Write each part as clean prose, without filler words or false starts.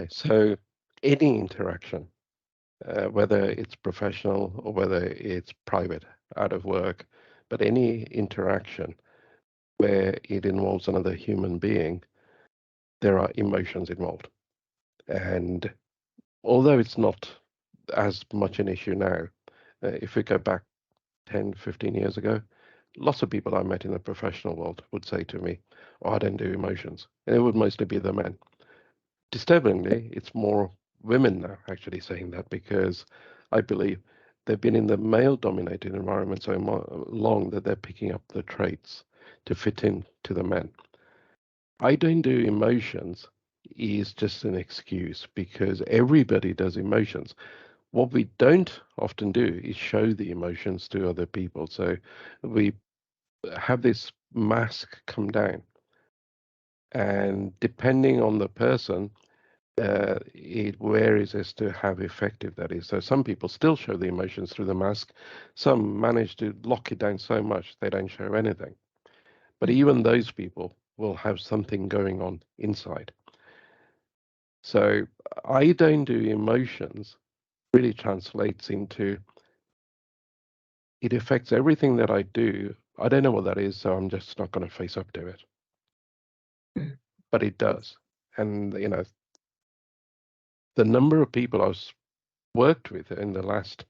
Okay, so any interaction, whether it's professional or whether it's private, out of work, but any interaction where it involves another human being, there are emotions involved. And although it's not as much an issue now, if we go back 10, 15 years ago, lots of people I met in the professional world would say to me, "Oh, I don't do emotions." And it would mostly be the men. Disturbingly, it's more women now actually saying that because I believe they've been in the male-dominated environment so long that they're picking up the traits to fit in to the men. I don't do emotions is just an excuse because everybody does emotions. What we don't often do is show the emotions to other people. So we have this mask come down, and depending on the person, it varies as to how effective that is. So some people still show the emotions through the mask. Some manage to lock it down so much they don't show anything. But even those people will have something going on inside. So I don't do emotions really translates into it affects everything that I do. I don't know what that is, so I'm just not going to face up to it. But it does. And, the number of people I've worked with in the last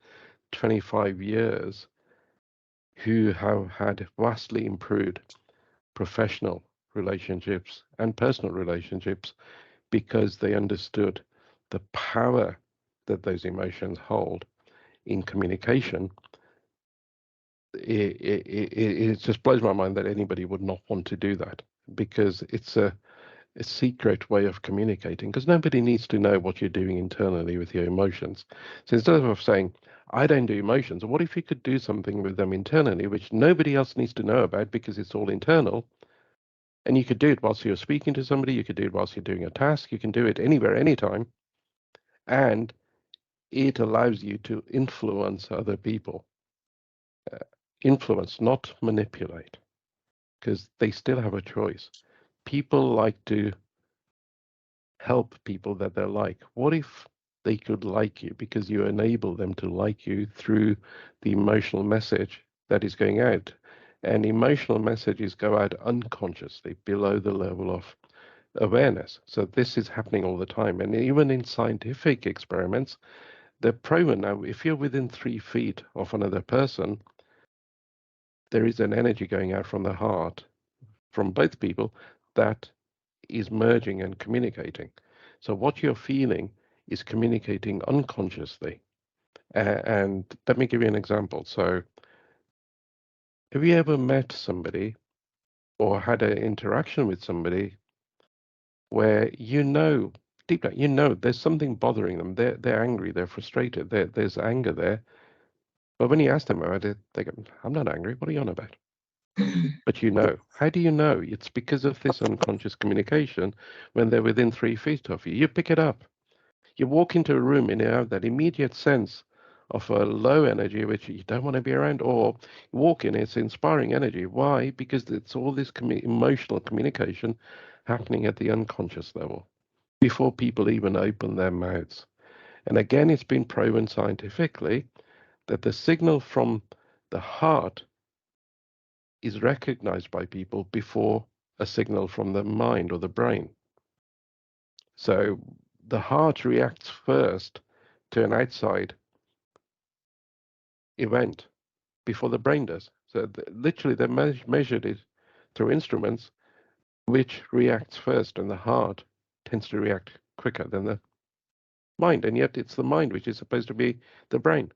25 years who have had vastly improved professional relationships and personal relationships because they understood the power that those emotions hold in communication. It just blows my mind that anybody would not want to do that because it's a secret way of communicating because nobody needs to know what you're doing internally with your emotions. So instead of saying, I don't do emotions, what if you could do something with them internally, which nobody else needs to know about because it's all internal? And you could do it whilst you're speaking to somebody, you could do it whilst you're doing a task, you can do it anywhere, anytime. And it allows you to influence other people. Influence, not manipulate, because they still have a choice. People like to help people that they like. What if they could like you because you enable them to like you through the emotional message that is going out? And emotional messages go out unconsciously below the level of awareness. So this is happening all the time. And even in scientific experiments, they're proven now if you're within 3 feet of another person, there is an energy going out from the heart from both people that is merging and communicating. So what you're feeling is communicating unconsciously. And let me give you an example. So have you ever met somebody or had an interaction with somebody where deep down, there's something bothering them. They're angry, they're frustrated, there's anger there. But when you ask them about it, they go, I'm not angry. What are you on about? But how do you know? It's because of this unconscious communication when they're within 3 feet of you. You pick it up. You walk into a room and you have that immediate sense of a low energy which you don't want to be around, or you walk in, it's inspiring energy. Why? Because it's all this emotional communication happening at the unconscious level before people even open their mouths. And again, it's been proven scientifically that the signal from the heart is recognized by people before a signal from the mind or the brain. So the heart reacts first to an outside event before the brain does. So literally, they measured it through instruments which reacts first, and the heart tends to react quicker than the mind. And yet, it's the mind which is supposed to be the brain.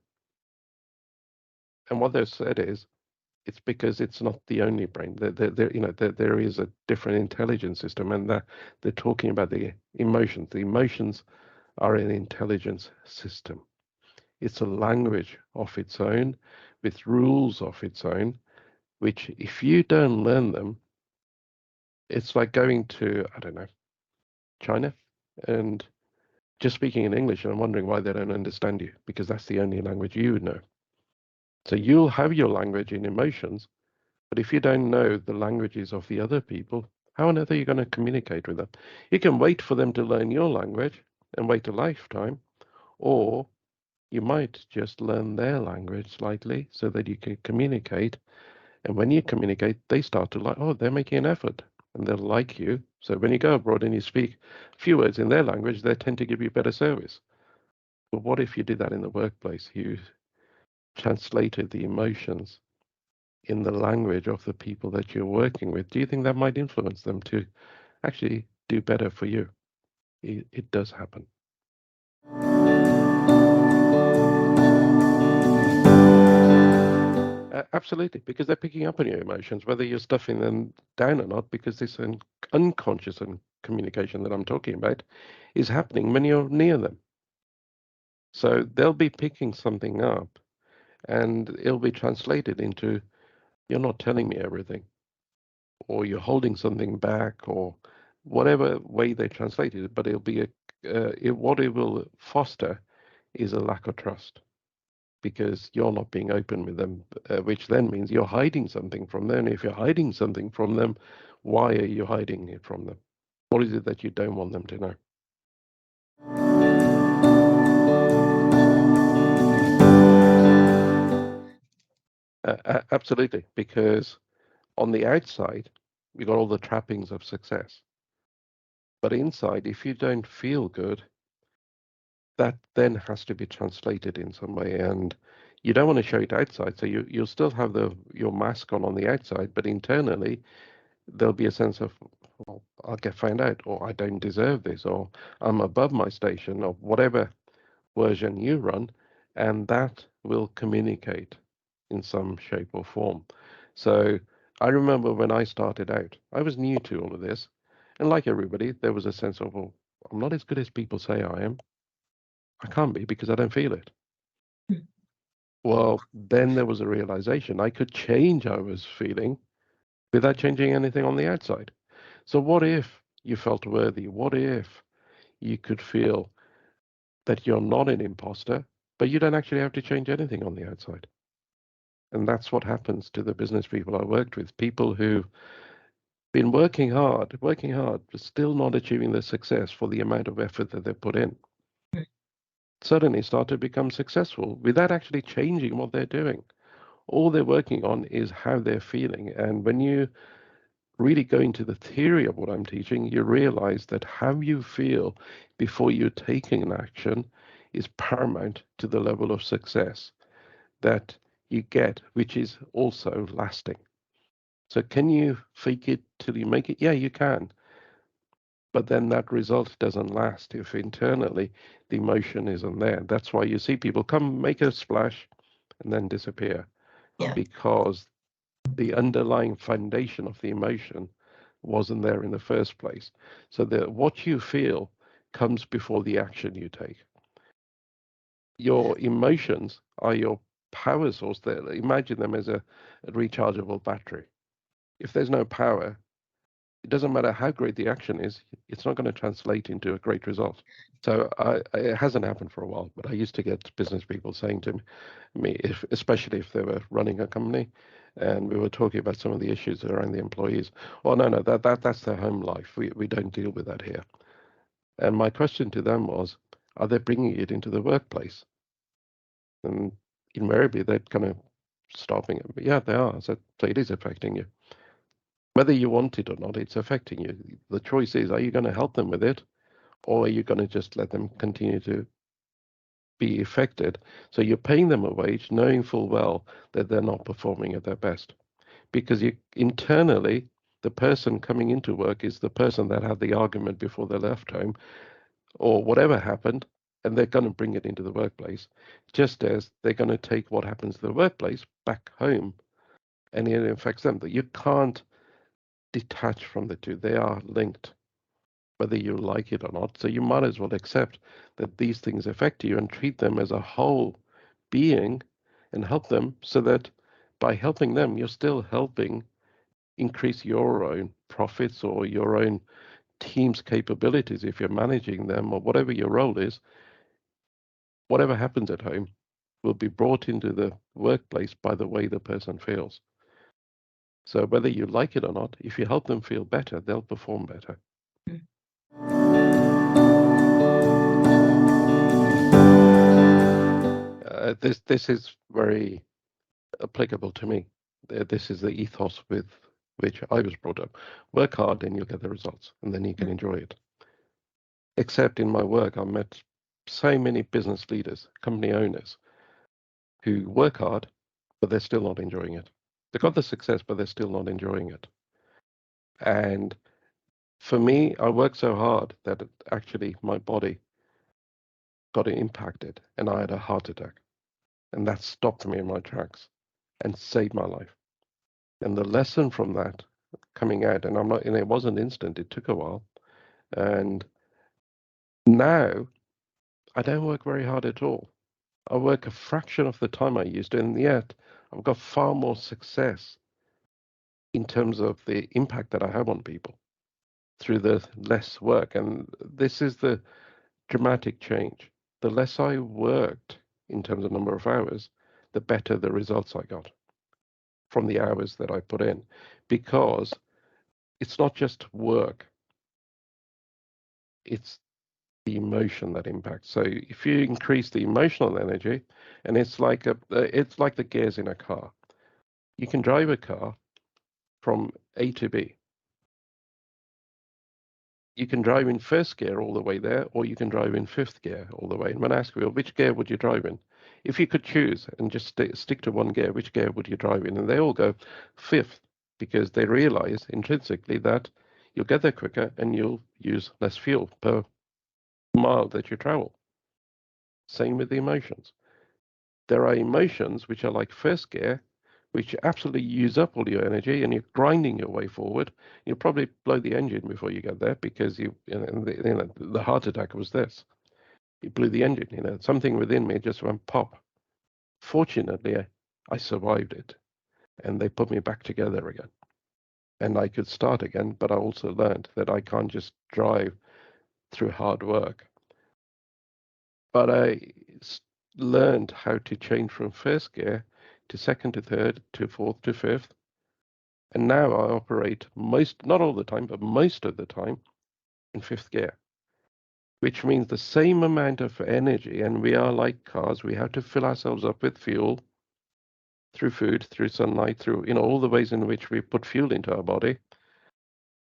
And what they've said is it's because it's not the only brain. There is a different intelligence system, and they're talking about the emotions. The emotions are an intelligence system. It's a language of its own, with rules of its own, which if you don't learn them, it's like going to, I don't know, China and just speaking in English and wondering why they don't understand you, because that's the only language you know. So you'll have your language in emotions, but if you don't know the languages of the other people, how on earth are you going to communicate with them? You can wait for them to learn your language, and wait a lifetime, or you might just learn their language slightly so that you can communicate. And when you communicate, they start to like, oh, they're making an effort and they'll like you. So when you go abroad and you speak a few words in their language, they tend to give you better service. But what if you did that in the workplace? You translated the emotions in the language of the people that you're working with. Do you think that might influence them to actually do better for you? It does happen. Absolutely, because they're picking up on your emotions, whether you're stuffing them down or not, because this unconscious communication that I'm talking about is happening when you're near them. So they'll be picking something up and it'll be translated into, you're not telling me everything, or you're holding something back, or whatever way they translate it, but it'll be what it will foster is a lack of trust because you're not being open with them, which then means you're hiding something from them. If you're hiding something from them, why are you hiding it from them? What is it that you don't want them to know? Absolutely, because on the outside, you got all the trappings of success. But inside, if you don't feel good, that then has to be translated in some way. And you don't want to show it outside. So you'll still have your mask on the outside, but internally, there'll be a sense of, well, I'll get found out, or I don't deserve this, or I'm above my station, or whatever version you run, and that will communicate in some shape or form. So I remember when I started out, I was new to all of this, and like everybody, there was a sense of, well, I'm not as good as people say I am. I can't be because I don't feel it. Well, then there was a realization I could change how I was feeling without changing anything on the outside. So what if you felt worthy? What if you could feel that you're not an imposter, but you don't actually have to change anything on the outside? And that's what happens to the business people I worked with, people who've been working hard, but still not achieving the success for the amount of effort that they've put in. Suddenly start to become successful without actually changing what they're doing. All they're working on is how they're feeling. And when you really go into the theory of what I'm teaching, you realize that how you feel before you're taking an action is paramount to the level of success that you get, which is also lasting. So can you fake it till you make it? Yeah, you can. But then that result doesn't last if internally the emotion isn't there. That's why you see people come make a splash and then disappear Yeah. because the underlying foundation of the emotion wasn't there in the first place. So that what you feel comes before the action you take. Your emotions are your power source. Imagine them as a rechargeable battery. If there's no power, it doesn't matter how great the action is, it's not going to translate into a great result. So it hasn't happened for a while, but I used to get business people saying to me, especially if they were running a company, and we were talking about some of the issues around the employees. Oh no, that's their home life. We don't deal with that here. And my question to them was, are they bringing it into the workplace? And invariably, they're kind of stopping it. But yeah, they are. So it is affecting you. Whether you want it or not, it's affecting you. The choice is, are you going to help them with it, or are you going to just let them continue to be affected? So you're paying them a wage, knowing full well that they're not performing at their best. Because you internally, the person coming into work is the person that had the argument before they left home, or whatever happened, and they're going to bring it into the workplace, just as they're going to take what happens to the workplace back home, and it affects them. That you can't detach from the two; they are linked, whether you like it or not. So you might as well accept that these things affect you and treat them as a whole being and help them so that by helping them, you're still helping increase your own profits or your own team's capabilities if you're managing them or whatever your role is. Whatever happens at home will be brought into the workplace by the way the person feels. So whether you like it or not, if you help them feel better, they'll perform better. This is very applicable to me. This is the ethos with which I was brought up. Work hard and you'll get the results, and then you can enjoy it. Except in my work, I met so many business leaders, company owners, who work hard, but they're still not enjoying it. They got the success, but they're still not enjoying it. And for me, I worked so hard that actually my body got impacted and I had a heart attack. And that stopped me in my tracks and saved my life. And the lesson from that coming out, and it wasn't instant, it took a while. And now I don't work very hard at all. I work a fraction of the time I used to, and yet I've got far more success in terms of the impact that I have on people through the less work. And this is the dramatic change. The less I worked in terms of number of hours, the better the results I got from the hours that I put in, because it's not just work, it's the emotion that impacts. So if you increase the emotional energy, and it's like the gears in a car. You can drive a car from A to B. You can drive in first gear all the way there, or you can drive in fifth gear all the way. And when I ask you, well, which gear would you drive in? If you could choose and just stick to one gear, which gear would you drive in? And they all go fifth, because they realize intrinsically that you'll get there quicker and you'll use less fuel per mile that you travel. Same with the emotions. There are emotions which are like first gear, which absolutely use up all your energy, and you're grinding your way forward. You'll probably blow the engine before you get there, because the heart attack was this. It blew the engine. Something within me just went pop. Fortunately, I survived it, and they put me back together again, and I could start again. But I also learned that I can't just drive through hard work. But learned how to change from first gear to second to third to fourth to fifth. And now I operate not all the time, but most of the time in fifth gear, which means the same amount of energy. And we are like cars. We have to fill ourselves up with fuel through food, through sunlight, through, all the ways in which we put fuel into our body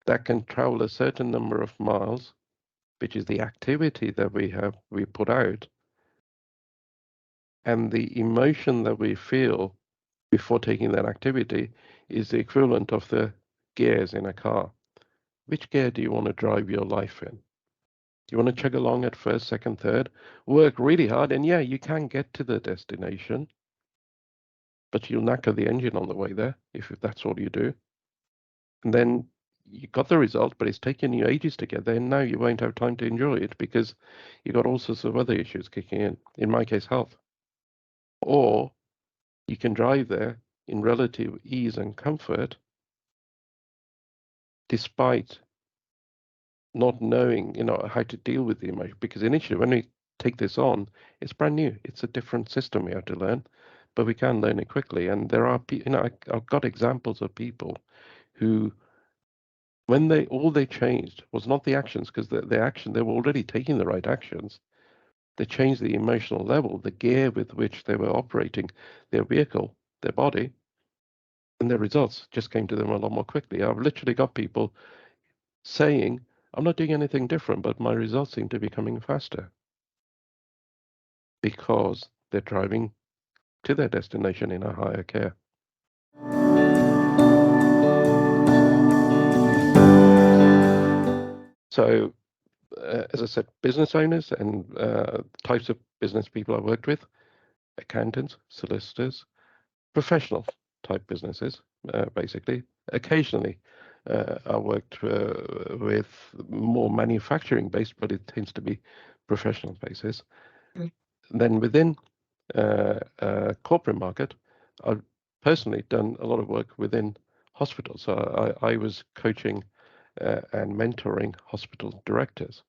that can travel a certain number of miles, which is the activity that we put out. And the emotion that we feel before taking that activity is the equivalent of the gears in a car. Which gear do you want to drive your life in? Do you want to chug along at first, second, third, work really hard, and yeah, you can get to the destination, but you'll knacker the engine on the way there if that's all you do. And then you got the result, but it's taken you ages to get there, and now you won't have time to enjoy it because you got all sorts of other issues kicking in my case, health. Or you can drive there in relative ease and comfort despite not knowing, how to deal with the emotion. Because initially, when we take this on, it's brand new. It's a different system we have to learn, but we can learn it quickly. And there are, I've got examples of people who, when all they changed was not the actions, because the action, they were already taking the right actions. They changed the emotional level, the gear with which they were operating their vehicle, their body, and their results just came to them a lot more quickly. I've literally got people saying, I'm not doing anything different, but my results seem to be coming faster because they're driving to their destination in a higher care. So, as I said, business owners and types of business people I worked with, accountants, solicitors, professional type businesses, basically. Occasionally, I worked with more manufacturing based, but it tends to be professional basis. Then within corporate market, I've personally done a lot of work within hospitals. So I was coaching and mentoring hospital directors.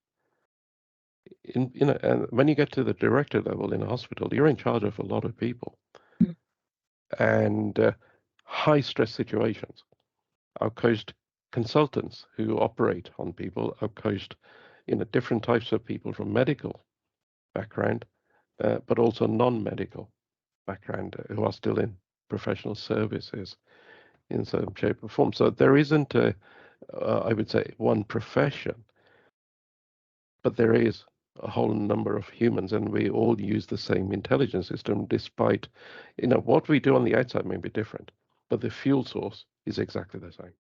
And when you get to the director level in a hospital, you're in charge of a lot of people and high stress situations. I've coached consultants who operate on people. I've coached, different types of people from medical background, but also non-medical. background who are still in professional services in some shape or form. So there isn't I would say, one profession, but there is a whole number of humans, and we all use the same intelligence system, despite, what we do on the outside may be different, but the fuel source is exactly the same.